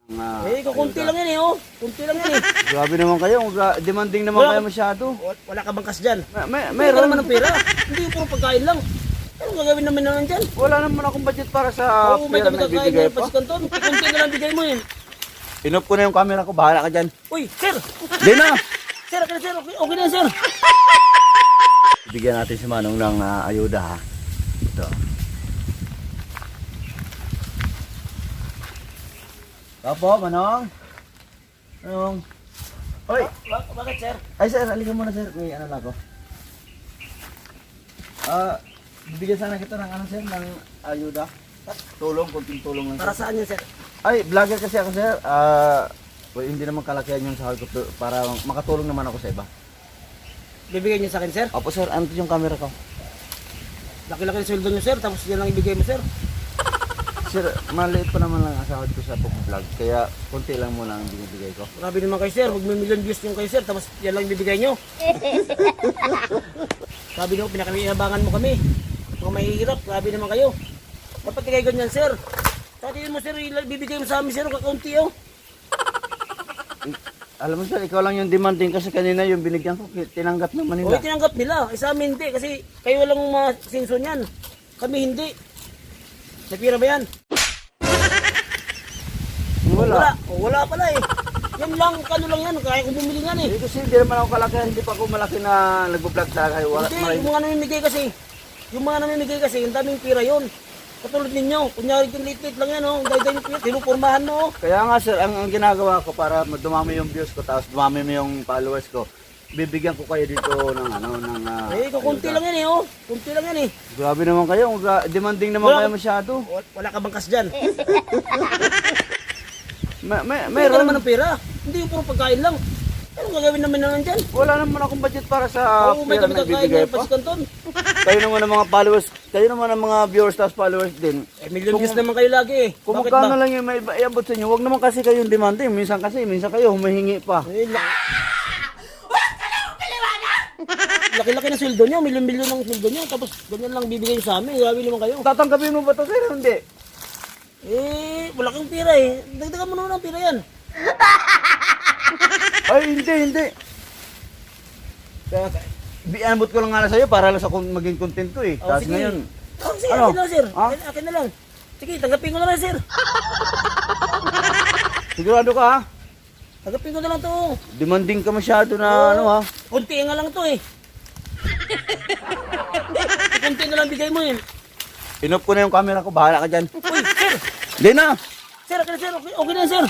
Kukunti lang yan eh, oh. Kunti lang yan eh. Grabe naman kayo. Demanding naman kayo masyado. Wala ka bang kas dyan? Meron Meron naman ng pera. Hindi puro pagkain lang. Anong gagawin namin naman dyan? Wala naman akong budget para sa Oo, may pera kami na kakain bibigay ng pa. pasikanton. Kunti na lang bigay mo yun. Inop ko na yung camera ko. Bahala ka dyan. Uy, sir! Di na! Sir, okay na sir. Okay na sir. Bigyan natin si Manong ng ayuda ha. Ito. Opo, Manong. Manong. Hoy! Bakit sir? Ay sir, halika muna sir. May ano na ako. Bibigyan sana kita ng ano sir, ng ayuda. Tulong, kunting tulong lang. Para saan yan sir? Ay, vlogger kasi ako sir. Well, hindi naman kalakihan yung sahod ko para makatulong naman ako sa iba. Bibigay niyo sa akin sir? Opo sir, ano yung camera ko? Laki-laki ng sweldo niyo sir, tapos yan lang ibigay mo sir. Sir, maliit pa naman lang ang sahod ko sa pag-vlog. Kaya konti lang muna ang binibigay ko. Grabe naman kayo sir, mag-million views yung kayo sir, tapos yan lang ibibigay niyo. Sabi niyo, pinakinabangan mo kami. Mga mahihirap, grabe naman kayo. Dapat kayo ganyan sir. Sabi mo sir, bibigay mo sa amin sir, kakaunti oh. Alam mo sir, ikaw lang yung demanding kasi kanina yung binigyan ko, tinanggap naman O nila. tinanggap nila, sa amin hindi, kasi kayo walang masinso niyan. Kami hindi. May pira ba yan? Wala. Wala pala eh. Yan lang, kano lang yan, kaya kong bumili yan eh. Hindi kasi hindi naman ako kalakihan, hindi pa ako malaki na nagbo-vlog talaga. Wala, Hindi, yung mga namimigay kasi, yung daming pira yun. Katulad ninyo, kunyari yung lit-lit lang yan, oh. Ang dahil yung pira, tinupurmahan mo. Oh. Kaya nga sir, ang ginagawa ko para dumami yung views ko, tapos dumami yung followers ko, bibigyan ko kayo dito ng Kukunti lang yan eh, oh. Kunti lang yan eh. Grabe naman kayo, demanding naman kayo masyado. Wala ka bang kas dyan? Meron Meron naman ng pera. Hindi yung puro pagkain lang. Anong gagawin namin naman dyan? Wala naman akong budget para sa Oo, may pera kami na kakain bibigay ng pa. pasikanton. Kayo naman ang mga followers, kayo naman ang mga viewers tapos followers din. Million views naman kayo lagi eh. Kung Bakit magkano ba? lang yung may iabot sa inyo, huwag naman kasi kayong demanding. Minsan kayo humihingi pa. Laki-laki na sweldo nyo, milyon-milyon ng sweldo nyo, tapos ganyan lang bibigay sa amin, grabe naman kayo. Tatanggapin mo ba ito sir? Hindi. Wala kang pira eh. Dagdagan mo naman ng pira yan. Ay, hindi. Kaya, bianabot ko lang nga na sa'yo para lang sa maging content ko eh. Tapos Sige. ngayon, Sige, Ano? akin na lang sir. Ha? Akin na lang. Sige, tanggapin ko na lang sir. sigurado ka ha? Tanggapin ko na lang to. Demanding ka masyado na ano ha? Kunti nga lang to eh. Kunti na lang bigay mo yun. Inop ko na yung camera ko, bahala ka dyan. Uy, sir. Hindi na! Sir, akin na sir. Okay na sir.